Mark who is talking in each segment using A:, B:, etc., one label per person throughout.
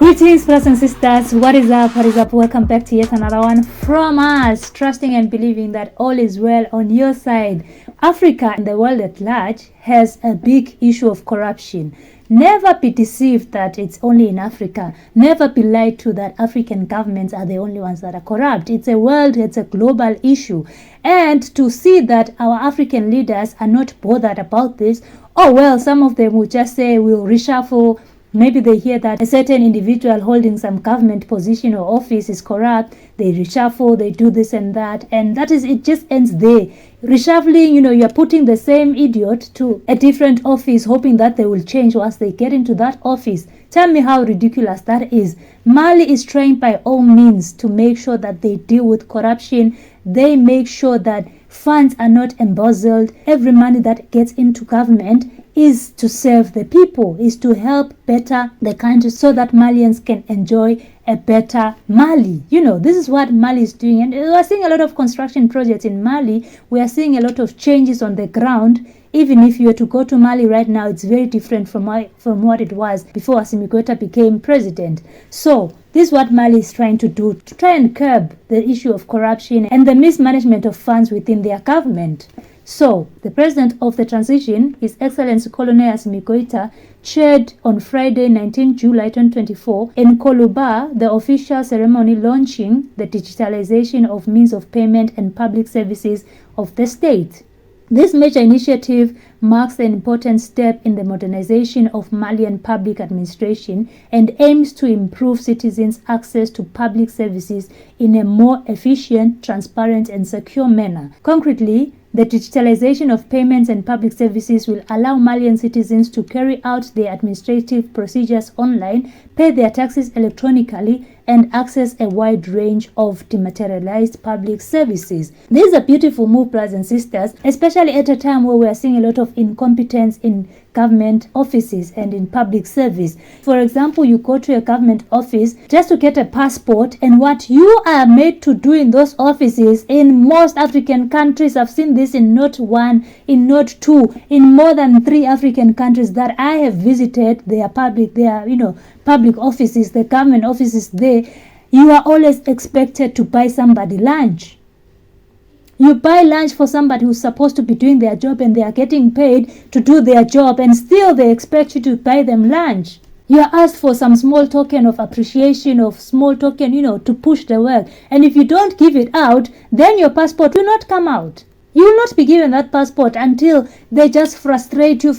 A: Greetings, brothers and sisters. What is up? What is up? Welcome back to yet another one from us, trusting and believing that all is well on your side. Africa and the world at large has a big issue of corruption. Never be deceived that it's only in Africa. Never be lied to that African governments are the only ones that are corrupt. It's a global issue. And to see that our African leaders are not bothered about this, oh well, some of them will just say we'll reshuffle. Maybe they hear that a certain individual holding some government position or office is corrupt. They reshuffle, they do this and that. And that is, it just ends there. Reshuffling, you're putting the same idiot to a different office, hoping that they will change once they get into that office. Tell me how ridiculous that is. Mali is trying by all means to make sure that they deal with corruption. They make sure that funds are not embezzled. Every money that gets into government is to serve the people, is to help better the country so that Malians can enjoy a better Mali. This is what Mali is doing. And we are seeing a lot of construction projects in Mali. We are seeing a lot of changes on the ground. Even if you were to go to Mali right now, it's very different from what it was before Assimi Goïta became president. So this is what Mali is trying to do, to try and curb the issue of corruption and the mismanagement of funds within their government. So, the president of the transition, His Excellency Colonel Assimi Goïta, chaired on Friday, 19 July 2024, in Koluba, the official ceremony launching the digitalization of means of payment and public services of the state. This major initiative marks an important step in the modernization of Malian public administration and aims to improve citizens' access to public services in a more efficient, transparent, and secure manner. Concretely, the digitalization of payments and public services will allow Malian citizens to carry out their administrative procedures online, pay their taxes electronically, and access a wide range of dematerialized public services. This is a beautiful move, brothers and sisters, especially at a time where we are seeing a lot of incompetence in government offices and in public service. For example, you go to a government office just to get a passport, and what you are made to do in those offices in most African countries, I've seen this in not one, in not two, in more than 3 African countries that I have visited, public offices, the government offices there, you are always expected to buy somebody lunch. You buy lunch for somebody who's supposed to be doing their job and they are getting paid to do their job, and still they expect you to buy them lunch. You are asked for some small token of appreciation, to push the work. And if you don't give it out, then your passport will not come out. You will not be given that passport until they just frustrate you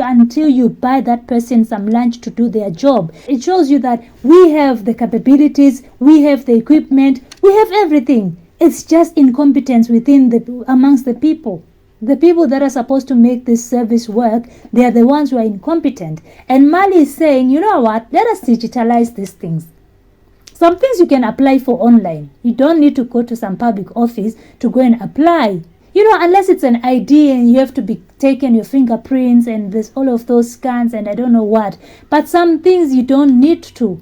A: until you buy that person some lunch to do their job. It shows you that we have the capabilities, we have the equipment, we have everything. It's just incompetence amongst the people. The people that are supposed to make this service work, they are the ones who are incompetent. And Mali is saying, you know what, let us digitalize these things. Some things you can apply for online. You don't need to go to some public office to go and apply. Unless it's an ID and you have to be taken your fingerprints and there's all of those scans and I don't know what. But some things you don't need to.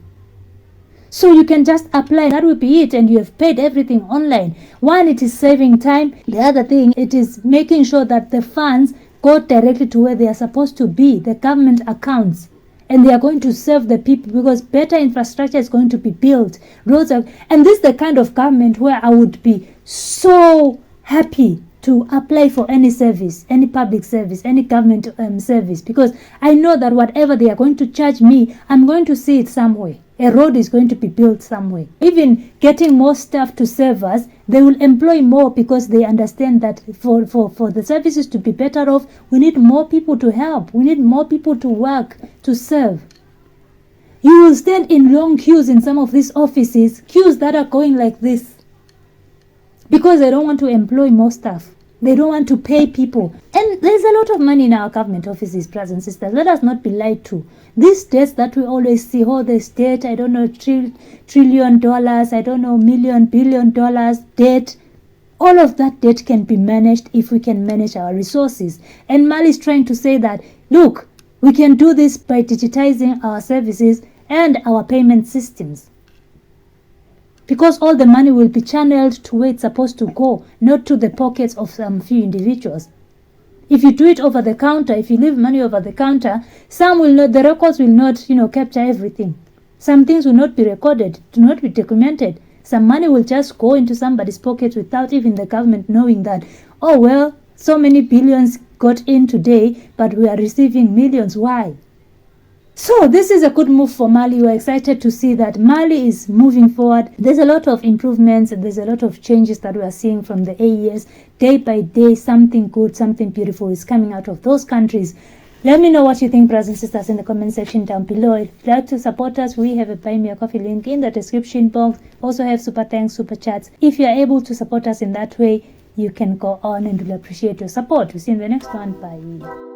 A: So you can just apply, that will be it, and you have paid everything online. One, it is saving time. The other thing, it is making sure that the funds go directly to where they are supposed to be, the government accounts. And they are going to serve the people because better infrastructure is going to be built. And this is the kind of government where I would be so happy to apply for any service, any public service, any government service, because I know that whatever they are going to charge me, I'm going to see it somewhere. A road is going to be built somewhere. Even getting more staff to serve us, they will employ more because they understand that for the services to be better off, we need more people to help. We need more people to work, to serve. You will stand in long queues in some of these offices, queues that are going like this, because they don't want to employ more staff. They don't want to pay people. And there's a lot of money in our government offices, brothers and sisters. Let us not be lied to. These debts that we always see, this debt, I don't know, $1 trillion, I don't know, $1 billion debt. All of that debt can be managed if we can manage our resources. And Mali is trying to say that, look, we can do this by digitizing our services and our payment systems. Because all the money will be channeled to where it's supposed to go, not to the pockets of some few individuals. If you do it over the counter, if you leave money over the counter, some will not, the records will not, capture everything. Some things will not be recorded, do not be documented. Some money will just go into somebody's pocket without even the government knowing that, oh well, so many billions got in today, but we are receiving millions. Why? So this is a good move for Mali. We're excited to see that Mali is moving forward. There's a lot of improvements. There's a lot of changes that we are seeing from the AES. Day by day, something good, something beautiful is coming out of those countries. Let me know what you think, brothers and sisters, in the comment section down below. If you'd like to support us, we have a Buy Me a Coffee link in the description box. Also have super thanks, super chats. If you are able to support us in that way, you can go on, and we'll appreciate your support. We'll see you in the next one. Bye.